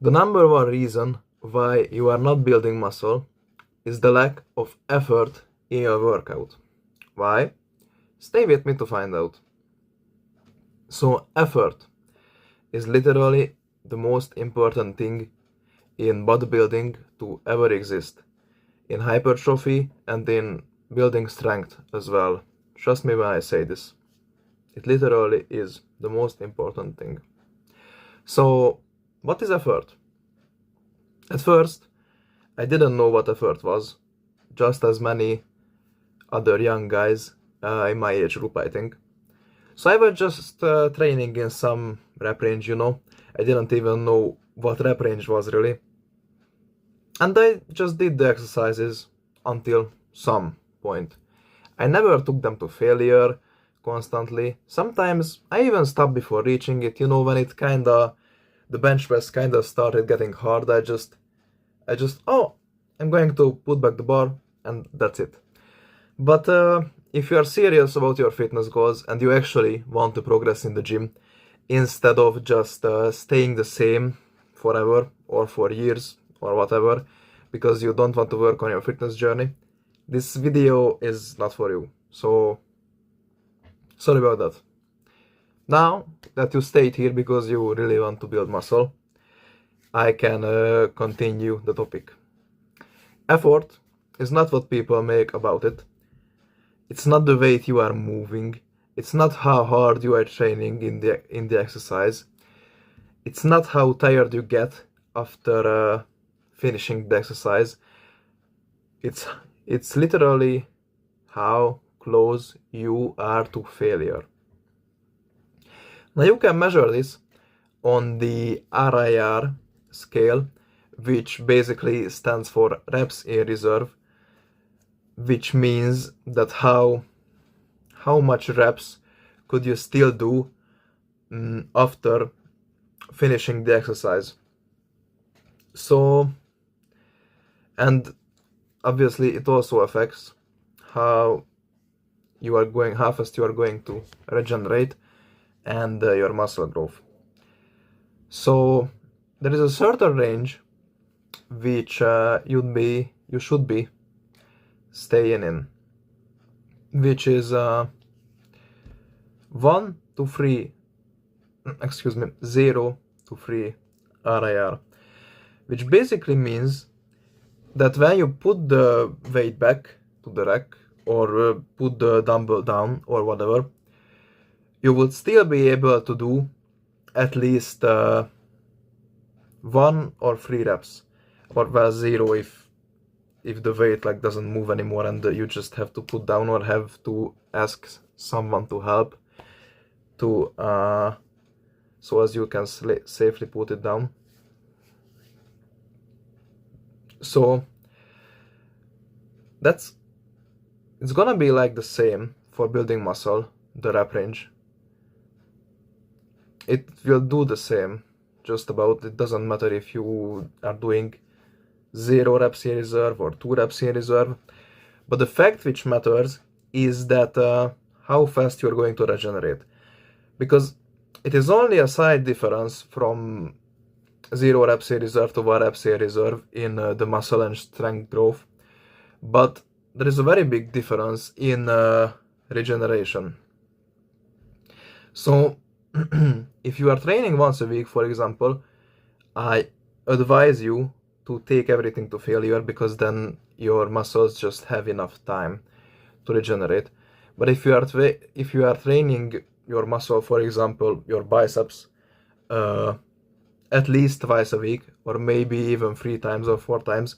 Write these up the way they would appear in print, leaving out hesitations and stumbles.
The number one reason why you are not building muscle is the lack of effort in your workout. Why? Stay with me to find out. So, effort is literally the most important thing in bodybuilding to ever exist, in hypertrophy and in building strength as well. Trust me when I say this. It literally is the most important thing. So, what is effort? At first, I didn't know what effort was, just as many other young guys in my age group, I think. So I was just training in some rep range, I didn't even know what rep range was really. And I just did the exercises until some point. I never took them to failure constantly. Sometimes I even stopped before reaching it, when it the bench press kinda started getting hard. I just, oh, I'm going to put back the bar and that's it. But if you are serious about your fitness goals and you actually want to progress in the gym, instead of just staying the same forever or for years or whatever, because you don't want to work on your fitness journey, this video is not for you. So, sorry about that. Now that you stayed here because you really want to build muscle, I can continue the topic. Effort is not what people make about it. It's not the weight you are moving. It's not how hard you are training in the exercise. It's not how tired you get after finishing the exercise. It's literally how close you are to failure. Now you can measure this on the RIR scale, which basically stands for reps in reserve, which means that how much reps could you still do after finishing the exercise. So, and obviously it also affects how fast you are going to regenerate and your muscle growth. So there is a certain range which you should be staying in, which is 0 to 3 RIR, which basically means that when you put the weight back to the rack or put the dumbbell down or whatever, you will still be able to do at least 1 or 3 reps, or well 0 if the weight doesn't move anymore and you just have to put down or have to ask someone to help to so as you can safely put it down. So it's gonna be like the same for building muscle, the rep range. It will do the same, just about. It doesn't matter if you are doing 0 reps in reserve or 2 reps in reserve, but the fact which matters is that how fast you are going to regenerate, because it is only a slight difference from 0 reps in reserve to 1 reps in reserve in the muscle and strength growth, but there is a very big difference in regeneration. So if you are training once a week, for example, I advise you to take everything to failure, because then your muscles just have enough time to regenerate. But if you are training your muscle, for example, your biceps, at least twice a week, or maybe even 3 times or 4 times,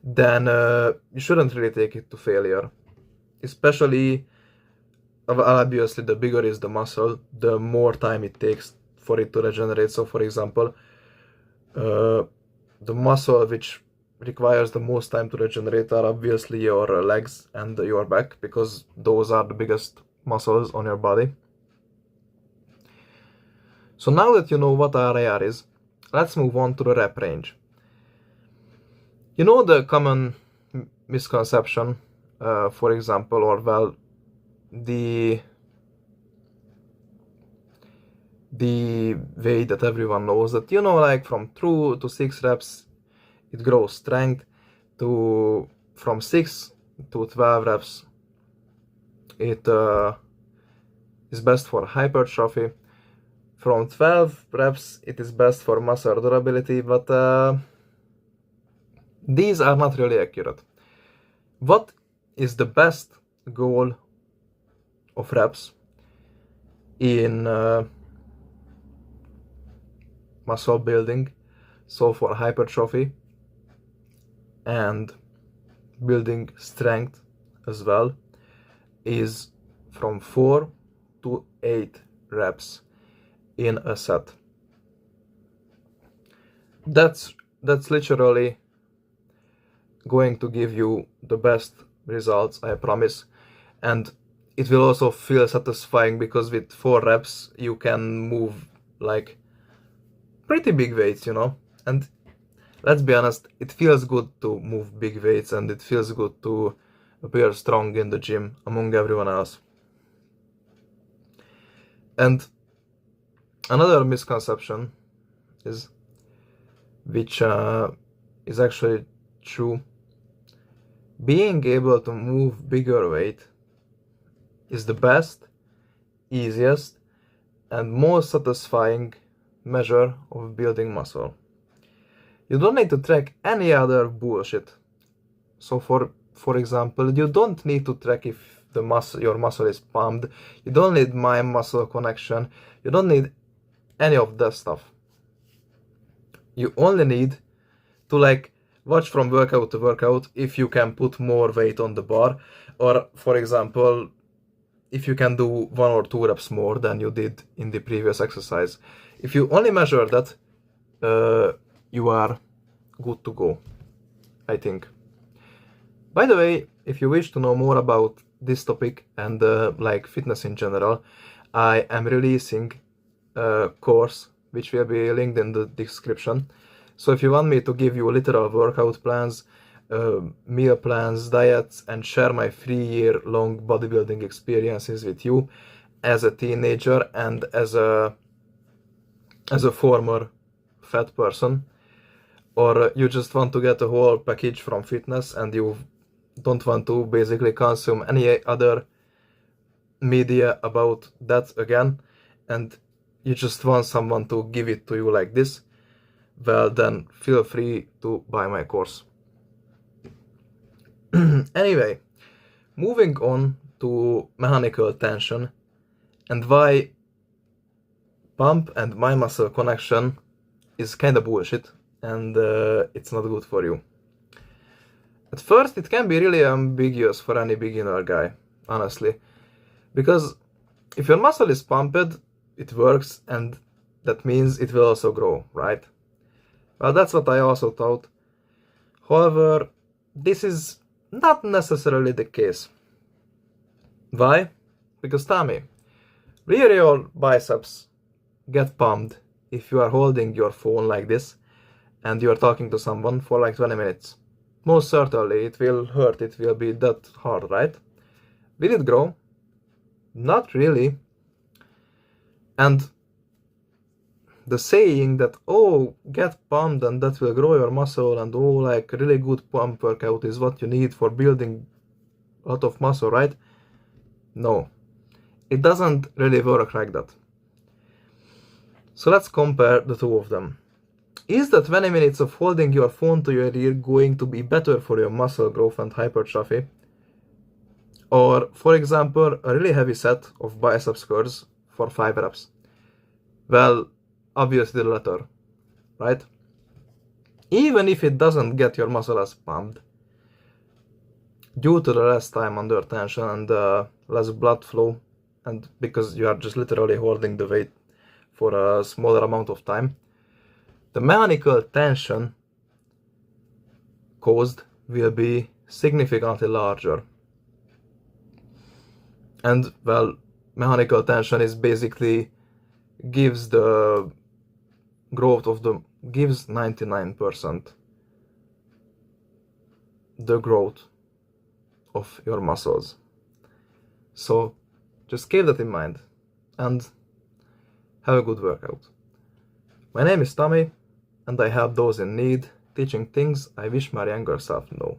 then you shouldn't really take it to failure. Especially, obviously, the bigger is the muscle, the more time it takes for it to regenerate. So, for example, the muscle which requires the most time to regenerate are obviously your legs and your back, because those are the biggest muscles on your body. So now that you know what RIR is, let's move on to the rep range. You know the common misconception, for example, or well, the the way that everyone knows that, like from 2 to 6 reps it grows strength, to from 6 to 12 reps it is best for hypertrophy, from 12 reps it is best for muscle durability, but these are not really accurate. What is the best goal of reps in muscle building, so for hypertrophy and building strength as well, is from 4 to 8 reps in a set. That's literally going to give you the best results, I promise. And it will also feel satisfying because with 4 reps you can move like pretty big weights, and let's be honest, it feels good to move big weights, and it feels good to appear strong in the gym among everyone else. And another misconception is, which is actually true, being able to move bigger weight is the best, easiest, and most satisfying measure of building muscle. You don't need to track any other bullshit. So for example, you don't need to track if your muscle is pumped. You don't need mind muscle connection. You don't need any of that stuff. You only need to watch from workout to workout if you can put more weight on the bar, or for example, if you can do 1 or 2 reps more than you did in the previous exercise. If you only measure that, you are good to go, I think. By the way, if you wish to know more about this topic and fitness in general, I am releasing a course which will be linked in the description. So if you want me to give you literal workout plans, meal plans, diets, and share my 3-year-long bodybuilding experiences with you as a teenager and as a former fat person, or you just want to get a whole package from fitness and you don't want to basically consume any other media about that again, and you just want someone to give it to you like this, well then feel free to buy my course. Anyway, moving on to mechanical tension and why pump and mind muscle connection is kinda bullshit and it's not good for you. At first it can be really ambiguous for any beginner guy, honestly, because if your muscle is pumped, it works, and that means it will also grow, right? Well, that's what I also thought. However, this is not necessarily the case. Why? Because tell me, will your biceps get pumped if you are holding your phone like this and you are talking to someone for like 20 minutes? Most certainly it will hurt, it will be that hard, right? Will it grow? Not really. And the saying that, oh, get pumped and that will grow your muscle, and oh, like really good pump workout is what you need for building a lot of muscle, right? No, it doesn't really work like that. So let's compare the two of them. Is the 20 minutes of holding your phone to your ear going to be better for your muscle growth and hypertrophy? Or, for example, a really heavy set of biceps curls for 5 reps? Well, obviously the latter, right? Even if it doesn't get your muscle as pumped, due to the less time under tension and less blood flow, and because you are just literally holding the weight for a smaller amount of time, the mechanical tension caused will be significantly larger. And well, mechanical tension is basically gives the growth of the gives 99% the growth of your muscles. So just keep that in mind. And Have a good workout. My name is Tommy, and I help those in need, teaching things I wish my younger self knew.